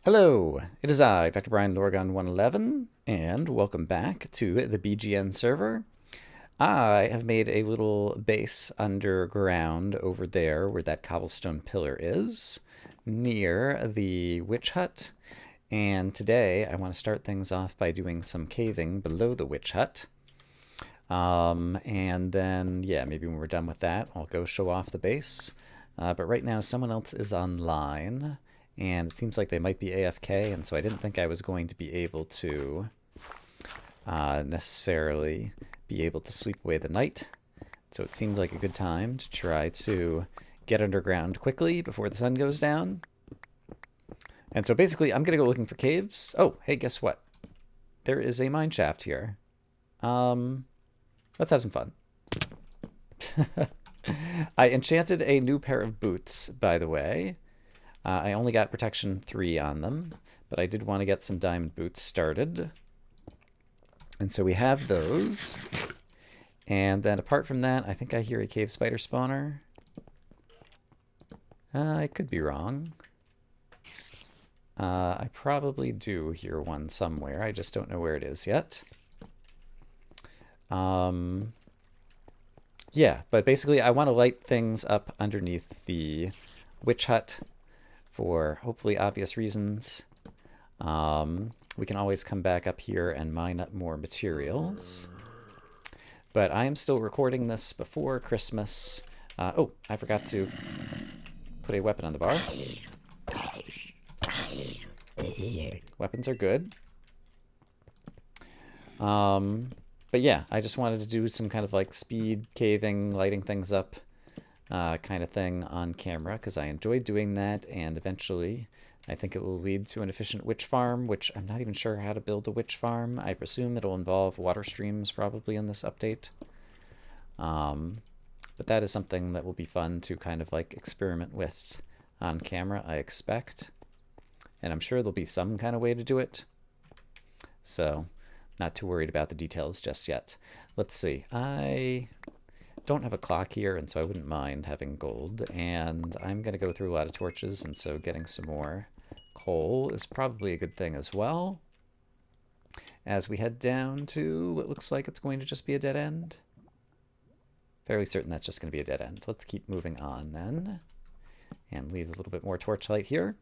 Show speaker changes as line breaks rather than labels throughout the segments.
Hello, it is I, Dr. Brian Lorgon 111, and welcome back to the BGN server. I have made a little base underground over there where that cobblestone pillar is, near the witch hut. And today I want to start things off by doing some caving below the witch hut. And then, yeah, maybe when we're done with that, I'll go show off the base. But right now someone else is online. And it seems like they might be AFK, and so I didn't think I was going to be able to necessarily be able to sleep away the night. So it seems like a good time to try to get underground quickly before the sun goes down. And so basically, I'm going to go looking for caves. Oh, hey, guess what? There is a mine shaft here. Let's have some fun. I enchanted a new pair of boots, by the way. I only got protection 3 on them, but I did want to get some diamond boots started. And so we have those. And then apart from that, I think I hear a cave spider spawner. I could be wrong. I probably do hear one somewhere. I just don't know where it is yet. Yeah, but basically I want to light things up underneath the witch hut. For hopefully obvious reasons. We can always come back up here and mine up more materials. But I am still recording this before Christmas. Oh, I forgot to put a weapon on the bar. Weapons are good. But yeah, I just wanted to do some kind of like speed caving, lighting things up. Kind of thing on camera because I enjoyed doing that, and eventually I think it will lead to an efficient witch farm, which I'm not even sure how to build a witch farm. I presume it'll involve water streams probably in this update. But that is something that will be fun to kind of like experiment with on camera, I expect. And I'm sure there'll be some kind of way to do it. So not too worried about the details just yet. Let's see. I don't have a clock here, and so I wouldn't mind having gold, and I'm going to go through a lot of torches, and so getting some more coal is probably a good thing as well, as we head down to what looks like it's going to just be a dead end. Fairly certain that's just going to be a dead end. Let's keep moving on then, and leave a little bit more torchlight here.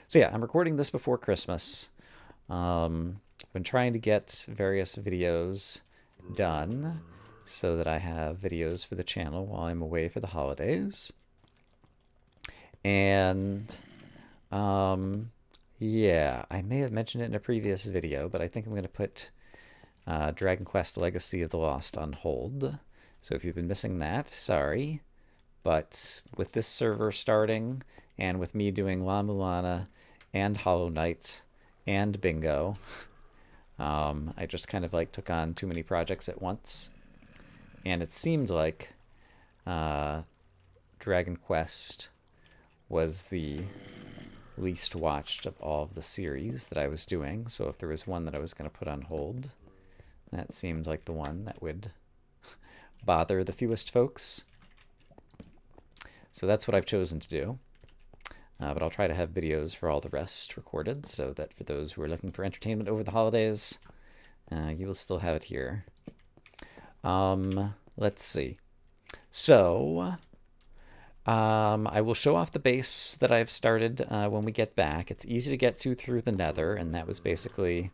So yeah, I'm recording this before Christmas. I've been trying to get various videos done, so that I have videos for the channel while I'm away for the holidays. And, yeah, I may have mentioned it in a previous video, but I think I'm going to put Dragon Quest Legacy of the Lost on hold. So if you've been missing that, sorry. But with this server starting, and with me doing La Mulana, and Hollow Knight, and Bingo, I just kind of like took on too many projects at once. And it seemed like Dragon Quest was the least watched of all of the series that I was doing. So if there was one that I was going to put on hold, that seemed like the one that would bother the fewest folks. So that's what I've chosen to do. But I'll try to have videos for all the rest recorded, so that for those who are looking for entertainment over the holidays, you will still have it here. Let's see. So, I will show off the base that I've started when we get back. It's easy to get to through the nether, and that was basically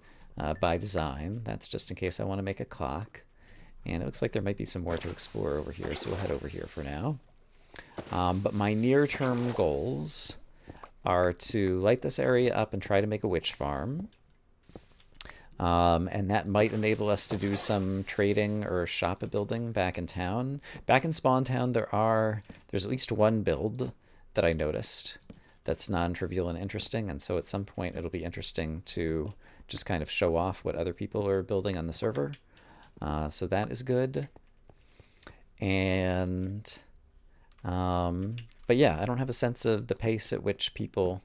by design. That's just in case I want to make a clock. And it looks like there might be some more to explore over here, so we'll head over here for now. But my near-term goals are to light this area up and try to make a witch farm. And that might enable us to do some trading or shop building back in town. Back in Spawn Town, there's at least one build that I noticed that's non-trivial and interesting, and so at some point it'll be interesting to just kind of show off what other people are building on the server. So that is good. And but yeah, I don't have a sense of the pace at which people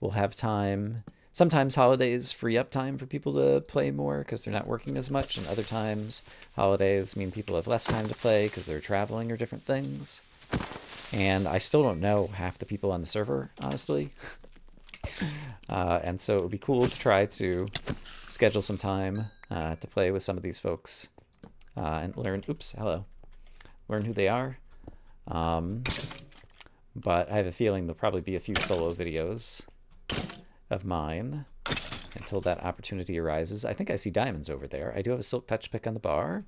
will have time. Sometimes holidays free up time for people to play more because they're not working as much, and other times holidays mean people have less time to play because they're traveling or different things. And I still don't know half the people on the server, honestly. And so it would be cool to try to schedule some time to play with some of these folks and learn, learn who they are. But I have a feeling there'll probably be a few solo videos of mine until that opportunity arises. I think I see diamonds over there. I do have a silk touch pick on the bar.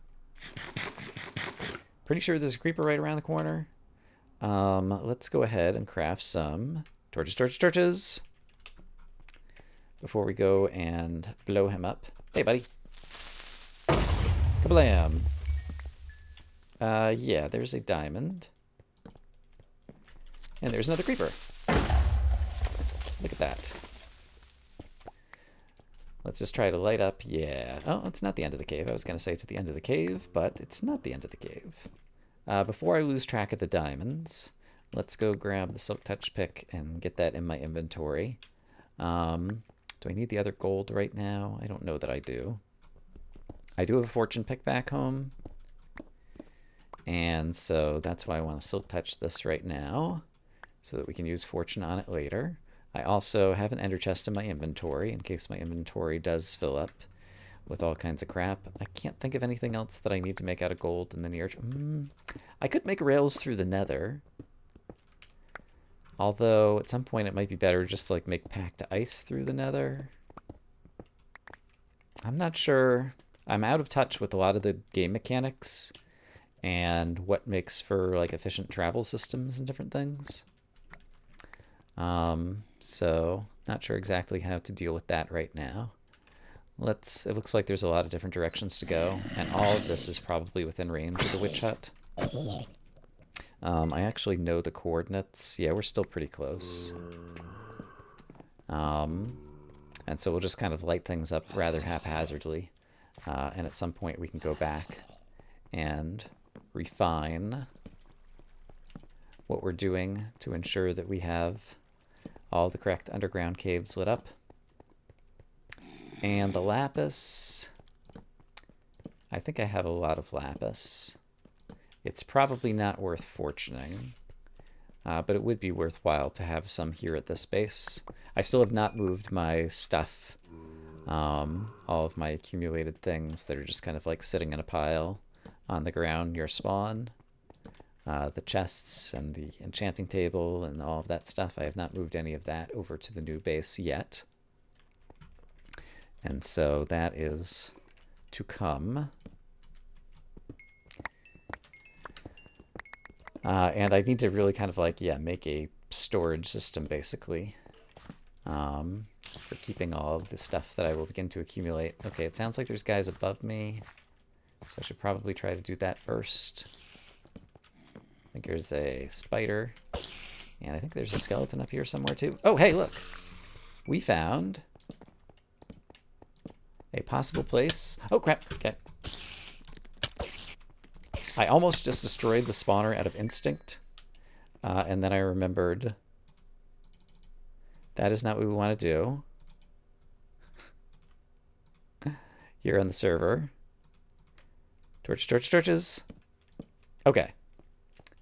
Pretty sure there's a creeper right around the corner. Let's go ahead and craft some torches before we go and blow him up. Hey, buddy. Kablam. Yeah, there's a diamond. And there's another creeper. Look at that. Let's just try to light up. Yeah. Oh, it's not the end of the cave. I was going to say to the end of the cave, but it's not the end of the cave. Before I lose track of the diamonds, let's go grab the silk touch pick and get that in my inventory. Do I need the other gold right now? I don't know that I do. I do have a fortune pick back home. And so that's why I want to silk touch this right now, so that we can use fortune on it later. I also have an ender chest in my inventory in case my inventory does fill up with all kinds of crap. I can't think of anything else that I need to make out of gold in the near term. I could make rails through the nether. Although at some point it might be better just to like make packed ice through the nether. I'm not sure. I'm out of touch with a lot of the game mechanics and what makes for like efficient travel systems and different things. So not sure exactly how to deal with that right now. It looks like there's a lot of different directions to go, and all of this is probably within range of the witch hut. I actually know the coordinates. Yeah, we're still pretty close. And so we'll just kind of light things up rather haphazardly. And at some point we can go back and refine what we're doing to ensure that we have all the correct underground caves lit up. And the lapis, I think I have a lot of lapis. It's probably not worth fortuning, but it would be worthwhile to have some here at this base. I still have not moved my stuff, all of my accumulated things that are just kind of like sitting in a pile on the ground near spawn. The chests and the enchanting table and all of that stuff. I have not moved any of that over to the new base yet. And so that is to come. And I need to really kind of like, yeah, make a storage system basically for keeping all of the stuff that I will begin to accumulate. Okay, it sounds like there's guys above me, so I should probably try to do that first. I think there's a spider, and I think there's a skeleton up here somewhere too. Oh, hey, look! We found a possible place. Oh, crap. Okay. I almost just destroyed the spawner out of instinct, and then I remembered that is not what we want to do here on the server. Torches. Okay.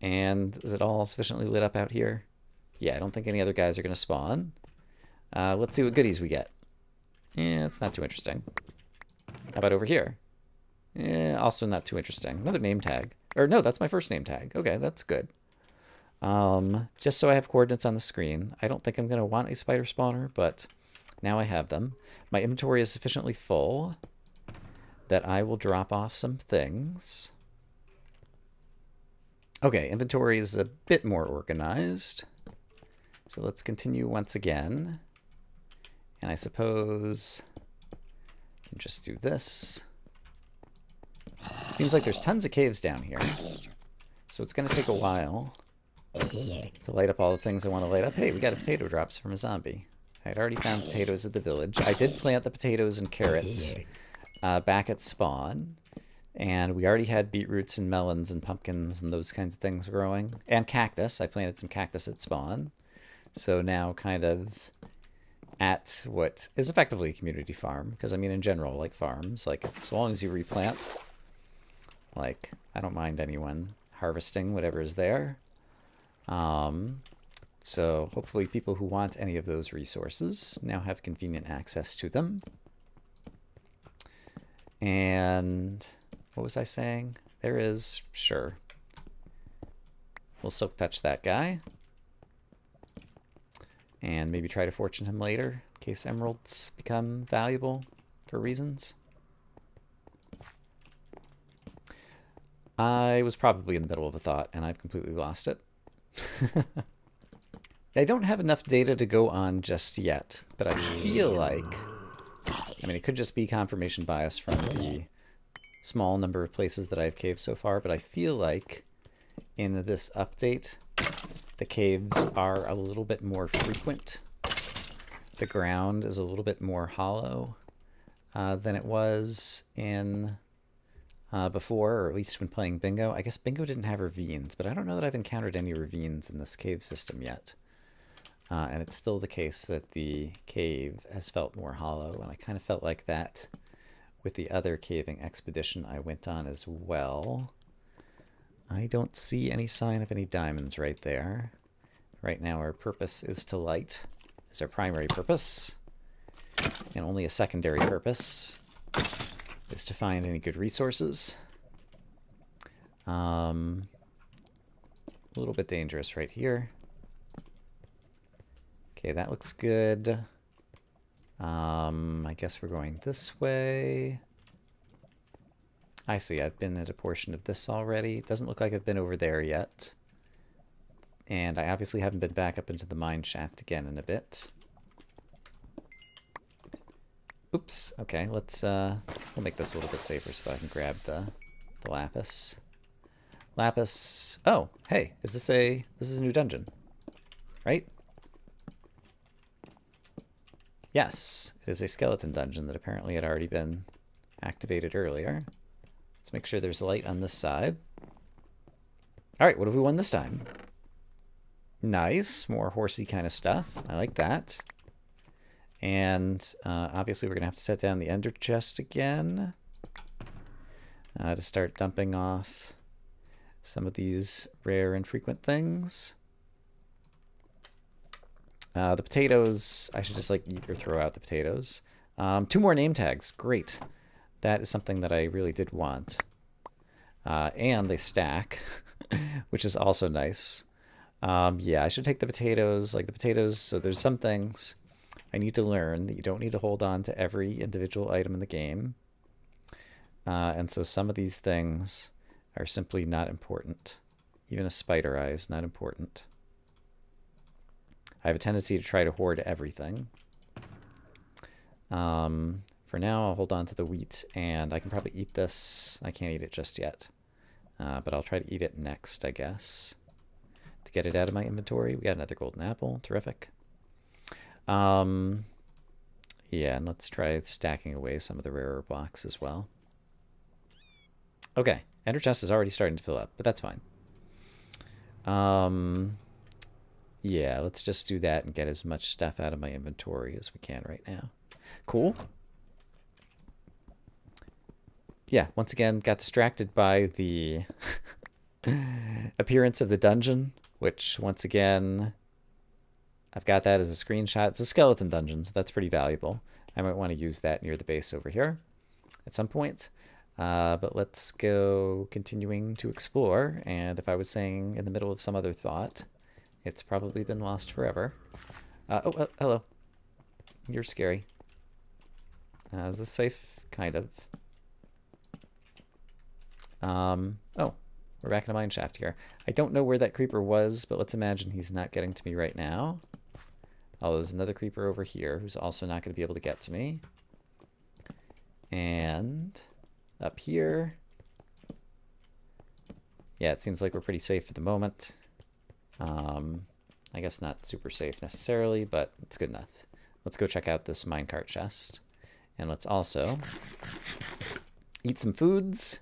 And is it all sufficiently lit up out here? Yeah, I don't think any other guys are going to spawn. Let's see what goodies we get. Yeah, it's not too interesting. How about over here? Yeah, also not too interesting. Another name tag. Or no, that's my first name tag. Okay, that's good. Just so I have coordinates on the screen. I don't think I'm going to want a spider spawner, but now I have them. My inventory is sufficiently full that I will drop off some things. Okay, inventory is a bit more organized. So let's continue once again. And I suppose I can just do this. Seems like there's tons of caves down here. So it's going to take a while to light up all the things I want to light up. Hey, we got potato drops from a zombie. I had already found potatoes at the village. I did plant the potatoes and carrots back at spawn. And we already had beetroots and melons and pumpkins and those kinds of things growing. And cactus. I planted some cactus at spawn. So now kind of at what is effectively a community farm. Because, I mean, in general, like farms, like, so long as you replant, like, I don't mind anyone harvesting whatever is there. So hopefully people who want any of those resources now have convenient access to them. And what was I saying? There is, sure. We'll silk touch that guy. And maybe try to fortune him later in case emeralds become valuable for reasons. I was probably in the middle of a thought and I've completely lost it. I don't have enough data to go on just yet, but I feel like, I mean, it could just be confirmation bias from the small number of places that I've caved so far, but I feel like in this update, the caves are a little bit more frequent. The ground is a little bit more hollow than it was in before, or at least when playing Bingo. I guess Bingo didn't have ravines, but I don't know that I've encountered any ravines in this cave system yet. And it's still the case that the cave has felt more hollow, and I kind of felt like that with the other caving expedition I went on as well. I don't see any sign of any diamonds right there. Right now our purpose is to light, is our primary purpose, and only a secondary purpose is to find any good resources. A little bit dangerous right here. Okay, that looks good. I guess we're going this way. I see, I've been at a portion of this already. It doesn't look like I've been over there yet. And I obviously haven't been back up into the mine shaft again in a bit. Oops, okay, let's we'll make this a little bit safer so that I can grab the lapis. Lapis, oh, hey, this is a new dungeon, right? Yes, it is a skeleton dungeon that apparently had already been activated earlier. Let's make sure there's light on this side. All right, what have we won this time? Nice, more horsey kind of stuff. I like that. And obviously we're going to have to set down the ender chest again to start dumping off some of these rare and frequent things. The potatoes, I should just like eat or throw out the potatoes. 2 more name tags, great. That is something that I really did want. And they stack, which is also nice. Yeah, I should take the potatoes, so there's some things I need to learn that you don't need to hold on to every individual item in the game. And so some of these things are simply not important. Even a spider eye is not important. I have a tendency to try to hoard everything. For now, I'll hold on to the wheat, and I can probably eat this. I can't eat it just yet, but I'll try to eat it next, I guess, to get it out of my inventory. We got another golden apple. Terrific. Yeah, and let's try stacking away some of the rarer blocks as well. Okay, ender chest is already starting to fill up, but that's fine. Yeah, let's just do that and get as much stuff out of my inventory as we can right now. Cool. Yeah, once again, got distracted by the appearance of the dungeon, which, once again, I've got that as a screenshot. It's a skeleton dungeon, so that's pretty valuable. I might want to use that near the base over here at some point. But let's go continuing to explore, and if I was saying in the middle of some other thought, it's probably been lost forever. Oh, hello. You're scary. Is this safe? Kind of. Oh, we're back in a mine shaft here. I don't know where that creeper was, but let's imagine he's not getting to me right now. Oh, there's another creeper over here who's also not going to be able to get to me. And up here. Yeah, it seems like we're pretty safe for the moment. I guess not super safe necessarily, but it's good enough. Let's go check out this minecart chest. And let's also eat some foods.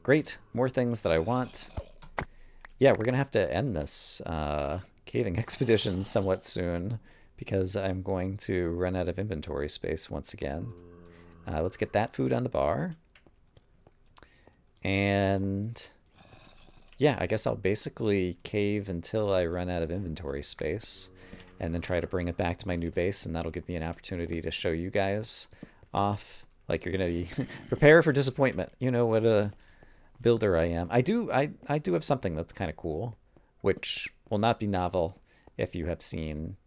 Great, more things that I want. Yeah, we're going to have to end this caving expedition somewhat soon because I'm going to run out of inventory space once again. Let's get that food on the bar. And yeah, I guess I'll basically cave until I run out of inventory space, and then try to bring it back to my new base, and that'll give me an opportunity to show you guys off. Like, you're gonna be prepare for disappointment. You know what a builder I am. I do have something that's kind of cool, which will not be novel if you have seen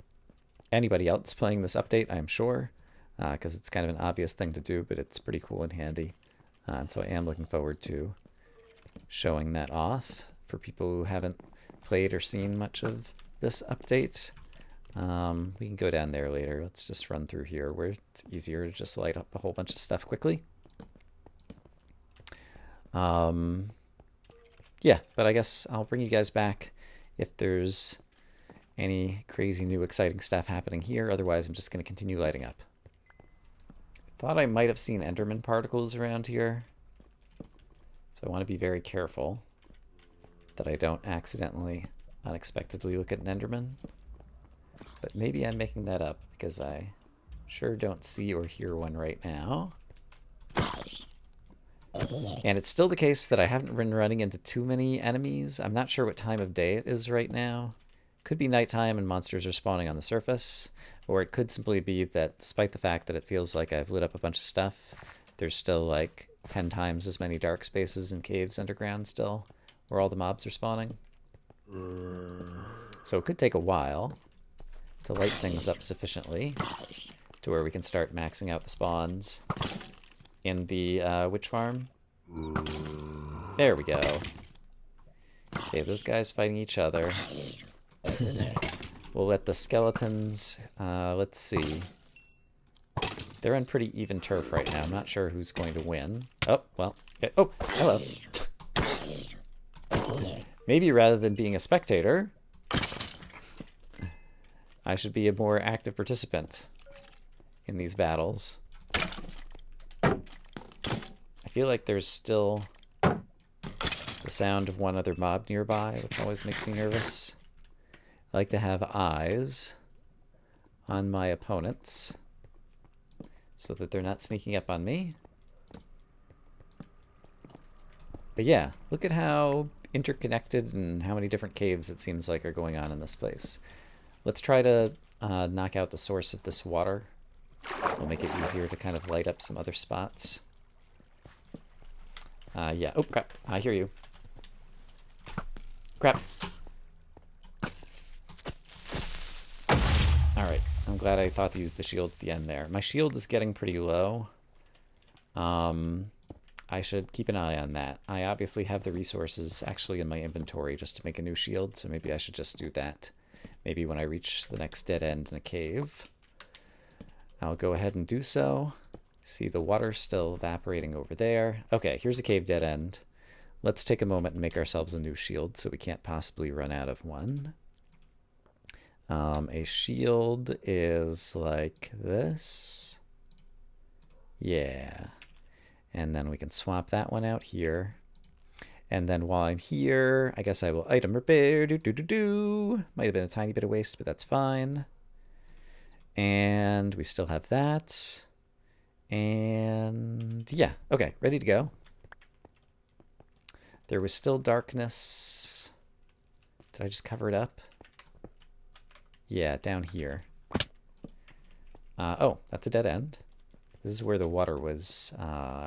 anybody else playing this update, I'm sure, because it's kind of an obvious thing to do, but it's pretty cool and handy. And so I am looking forward to showing that off for people who haven't played or seen much of this update. We can go down there later. Let's just run through here where it's easier to just light up a whole bunch of stuff quickly. Yeah, but I guess I'll bring you guys back if there's any crazy new exciting stuff happening here. Otherwise, I'm just going to continue lighting up. Thought I might have seen Enderman particles around here. So I want to be very careful that I don't accidentally, unexpectedly look at an Enderman. But maybe I'm making that up because I sure don't see or hear one right now. And it's still the case that I haven't been running into too many enemies. I'm not sure what time of day it is right now. Could be nighttime and monsters are spawning on the surface, or it could simply be that despite the fact that it feels like I've lit up a bunch of stuff, there's still like 10 times as many dark spaces and caves underground still, where all the mobs are spawning. So it could take a while to light things up sufficiently to where we can start maxing out the spawns in the witch farm. There we go. Okay, those guys fighting each other. We'll let the skeletons, let's see. They're on pretty even turf right now. I'm not sure who's going to win. Oh, well. Oh, hello. Maybe rather than being a spectator, I should be a more active participant in these battles. I feel like there's still the sound of one other mob nearby, which always makes me nervous. I like to have eyes on my opponents so that they're not sneaking up on me. But yeah, look at how interconnected and how many different caves it seems like are going on in this place. Let's try to knock out the source of this water. It'll make it easier to kind of light up some other spots. Yeah. Oh, crap. I hear you. Crap. Alright. I'm glad I thought to use the shield at the end there. My shield is getting pretty low. I should keep an eye on that. I obviously have the resources actually in my inventory just to make a new shield, so maybe I should just do that. Maybe when I reach the next dead end in a cave, I'll go ahead and do so. See the water still evaporating over there. Okay, here's a cave dead end. Let's take a moment and make ourselves a new shield so we can't possibly run out of one. A shield is like this. Yeah. And then we can swap that one out here. And then while I'm here, I guess I will item repair. Might have been a tiny bit of waste, but that's fine. And we still have that. And yeah, okay, ready to go. There was still darkness. Did I just cover it up? Yeah, down here. Oh, that's a dead end. This is where the water was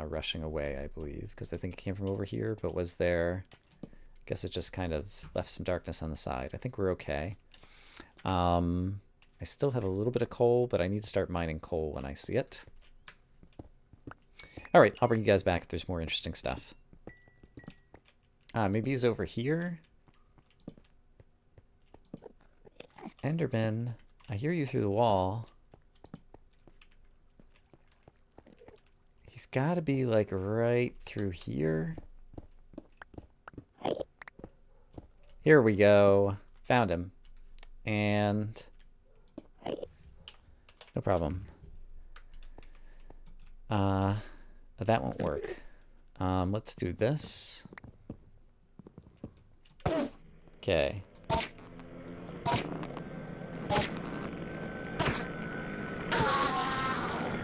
rushing away, I believe, because I think it came from over here, but was there... I guess it just kind of left some darkness on the side. I think we're okay. I still have a little bit of coal, but I need to start mining coal when I see it. All right, I'll bring you guys back if there's more interesting stuff. Maybe he's over here. Enderman, I hear you through the wall. He's got to be like right through here. Here we go. Found him. And no problem. That won't work. Let's do this. Okay.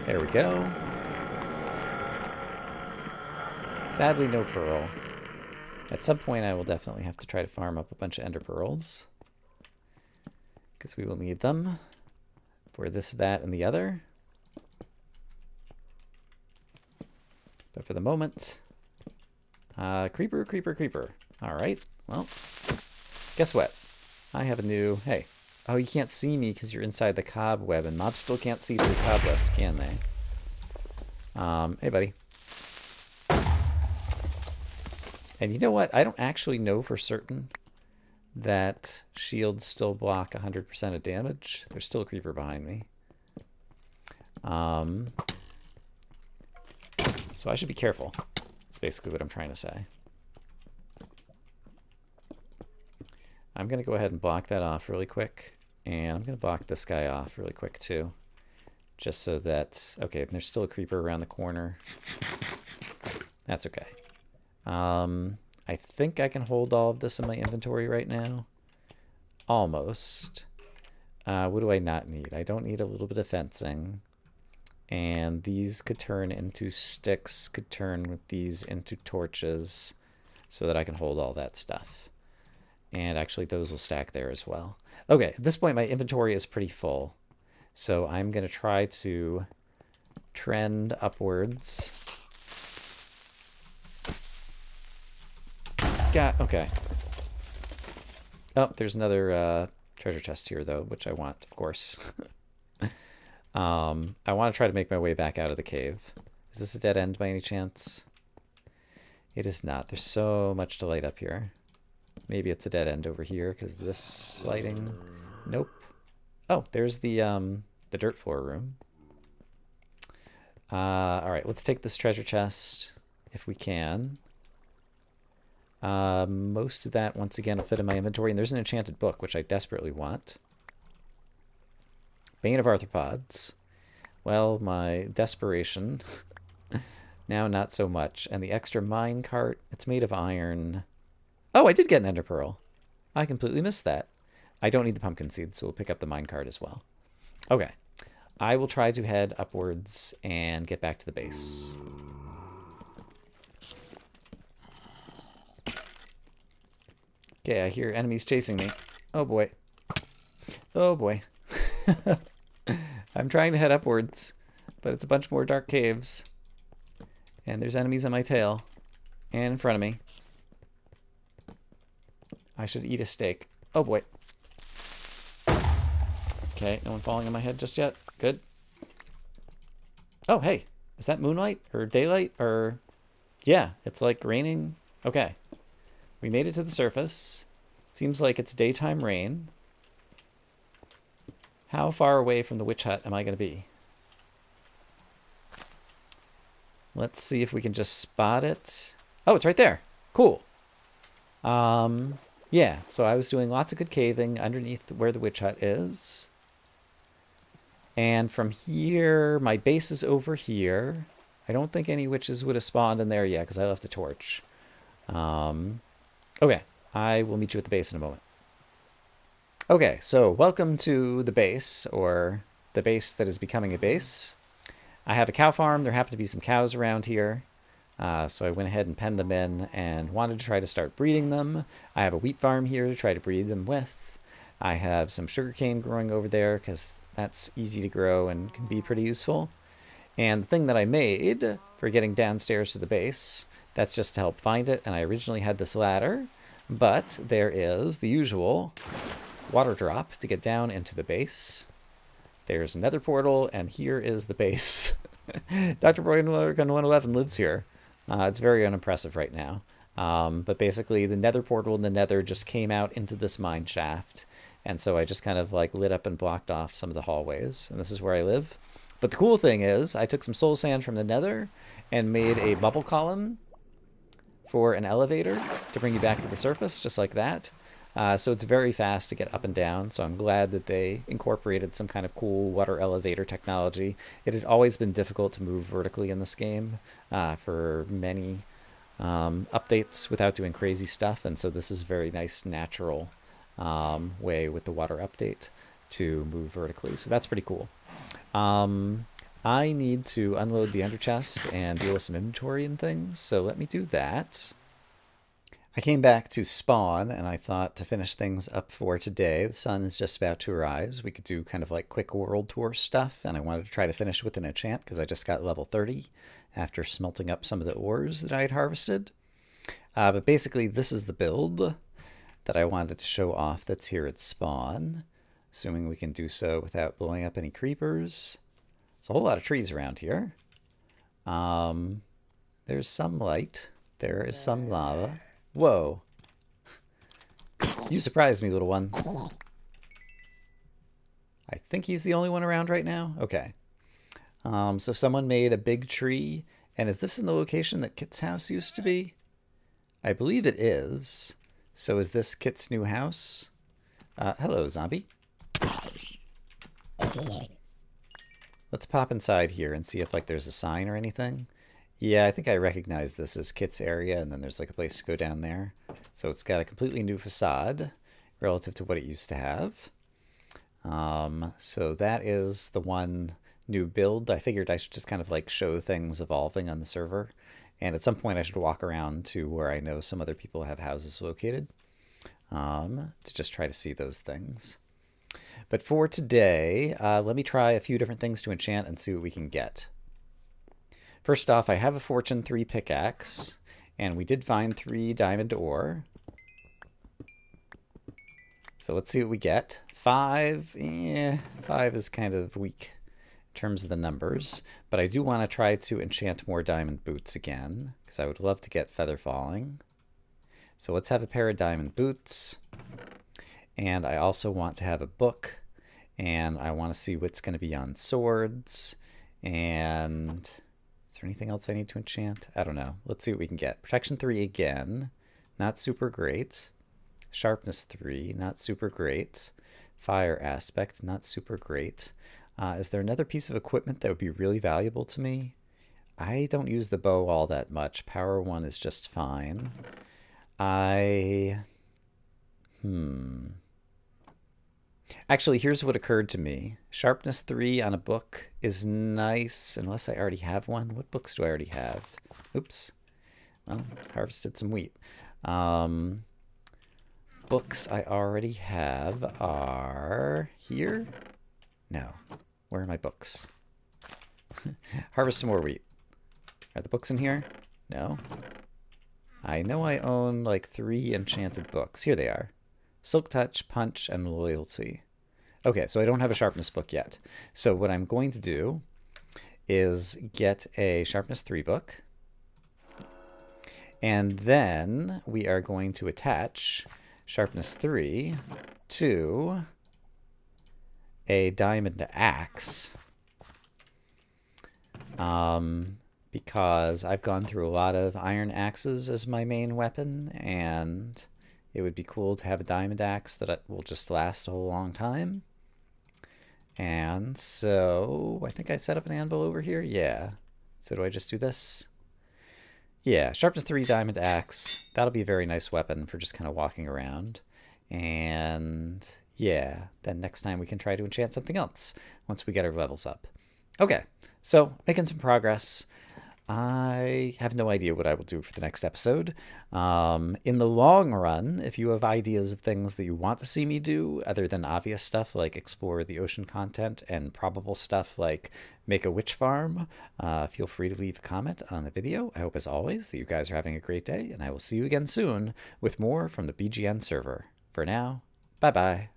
There we go. Sadly, no pearl. At some point, I will definitely have to try to farm up a bunch of ender pearls, because we will need them for this, that, and the other. But for the moment, creeper, creeper, creeper. All right, well, guess what? I have a new, hey. Oh, you can't see me because you're inside the cobweb, and mobs still can't see through cobwebs, can they? Hey, buddy. And you know what? I don't actually know for certain that shields still block 100% of damage. There's still a creeper behind me. So I should be careful. That's basically what I'm trying to say. I'm going to go ahead and block that off really quick. And I'm going to block this guy off really quick too. Just so that... Okay, there's still a creeper around the corner. That's okay. I think I can hold all of this in my inventory right now. Almost. What do I not need? I don't need a little bit of fencing. And these could turn into sticks, could turn with these into torches, so that I can hold all that stuff. And actually those will stack there as well. Okay, at this point my inventory is pretty full. So I'm going to try to trend upwards. Okay. Oh, there's another treasure chest here, though, which I want, of course. I want to try to make my way back out of the cave. Is this a dead end by any chance? It is not. There's so much to light up here. Maybe it's a dead end over here, because this lighting... Nope. Oh, there's the dirt floor room. Alright, let's take this treasure chest, if we can. Most of that, once again, will fit in my inventory. And there's an enchanted book, which I desperately want. Bane of Arthropods. Well, my desperation. Now, not so much. And the extra mine cart, it's made of iron. Oh, I did get an ender pearl. I completely missed that. I don't need the pumpkin seeds, so we'll pick up the mine cart as well. Okay. I will try to head upwards and get back to the base. Okay, I hear enemies chasing me. Oh boy. Oh boy. I'm trying to head upwards, but it's a bunch more dark caves. And there's enemies on my tail. And in front of me. I should eat a steak. Oh boy. Okay, no one falling on my head just yet. Good. Oh, hey. Is that moonlight? Or daylight? Or... Yeah, it's like raining. Okay. We made it to the surface. Seems like it's daytime rain. How far away from the witch hut am I going to be? Let's see if we can just spot it. Oh, it's right there. Cool. Yeah, so I was doing lots of good caving underneath where the witch hut is. And from here, my base is over here. I don't think any witches would have spawned in there yet because I left a torch. Okay, I will meet you at the base in a moment. Okay, so welcome to the base, or the base that is becoming a base. I have a cow farm. There happen to be some cows around here. So I went ahead and penned them in and wanted to try to start breeding them. I have a wheat farm here to try to breed them with. I have some sugarcane growing over there because that's easy to grow and can be pretty useful. And the thing that I made for getting downstairs to the base, that's just to help find it. And I originally had this ladder, but there is the usual water drop to get down into the base. There's another portal, and here is the base. Dr. Lorgon 111 lives here. It's very unimpressive right now. But basically, the nether portal in the nether just came out into this mine shaft. And so I just kind of like lit up and blocked off some of the hallways. And this is where I live. But the cool thing is, I took some soul sand from the nether and made a bubble column for an elevator to bring you back to the surface, just like that. So it's very fast to get up and down, so I'm glad that they incorporated some kind of cool water elevator technology. It had always been difficult to move vertically in this game for many updates without doing crazy stuff, and so this is a very nice, natural way with the water update to move vertically, so that's pretty cool. I need to unload the ender chest and deal with some inventory and things, so let me do that. I came back to spawn, and I thought to finish things up for today, the sun is just about to rise. We could do kind of like quick world tour stuff, and I wanted to try to finish with an enchant because I just got level 30 after smelting up some of the ores that I had harvested. But basically, this is the build that I wanted to show off that's here at spawn, assuming we can do so without blowing up any creepers. There's a whole lot of trees around here. There's some light. There is some lava. Whoa. You surprised me, little one. I think he's the only one around right now? Okay. So someone made a big tree. And is this in the location that Kitt's house used to be? I believe it is. So is this Kitt's new house? Hello, zombie. Let's pop inside here and see if like there's a sign or anything. Yeah, I think I recognize this as Kitt's area, and then there's like a place to go down there. So it's got a completely new facade relative to what it used to have. So that is the one new build. I figured I should just kind of like show things evolving on the server. And at some point I should walk around to where I know some other people have houses located to just try to see those things. But for today, let me try a few different things to enchant and see what we can get. First off, I have a Fortune 3 pickaxe, and we did find 3 diamond ore. So let's see what we get. 5, 5 is kind of weak in terms of the numbers, but I do want to try to enchant more diamond boots again, because I would love to get feather falling. So let's have a pair of diamond boots, and I also want to have a book, and I want to see what's going to be on swords, and... is there anything else I need to enchant? I don't know. Let's see what we can get. Protection 3 again. Not super great. Sharpness 3. Not super great. Fire aspect. Not super great. Is there another piece of equipment that would be really valuable to me? I don't use the bow all that much. Power 1 is just fine. Actually, here's what occurred to me. Sharpness 3 on a book is nice, unless I already have one. What books do I already have? Oops. Well, harvested some wheat. Books I already have are here? No. Where are my books? Harvest some more wheat. Are the books in here? No. I know I own like 3 enchanted books. Here they are. Silk Touch, Punch, and Loyalty. Okay, so I don't have a Sharpness book yet. So what I'm going to do is get a Sharpness 3 book. And then we are going to attach Sharpness 3 to a diamond axe. Because I've gone through a lot of iron axes as my main weapon, and it would be cool to have a diamond axe that will just last a whole long time. And so I think I set up an anvil over here. Yeah. So do I just do this? Yeah, Sharpness 3 diamond axe. That'll be a very nice weapon for just kind of walking around. And yeah, then next time we can try to enchant something else once we get our levels up. Okay, so making some progress. I have no idea what I will do for the next episode. In the long run, if you have ideas of things that you want to see me do, other than obvious stuff like explore the ocean content and probable stuff like make a witch farm, feel free to leave a comment on the video. I hope, as always, that you guys are having a great day, and I will see you again soon with more from the BGN server. For now, bye-bye.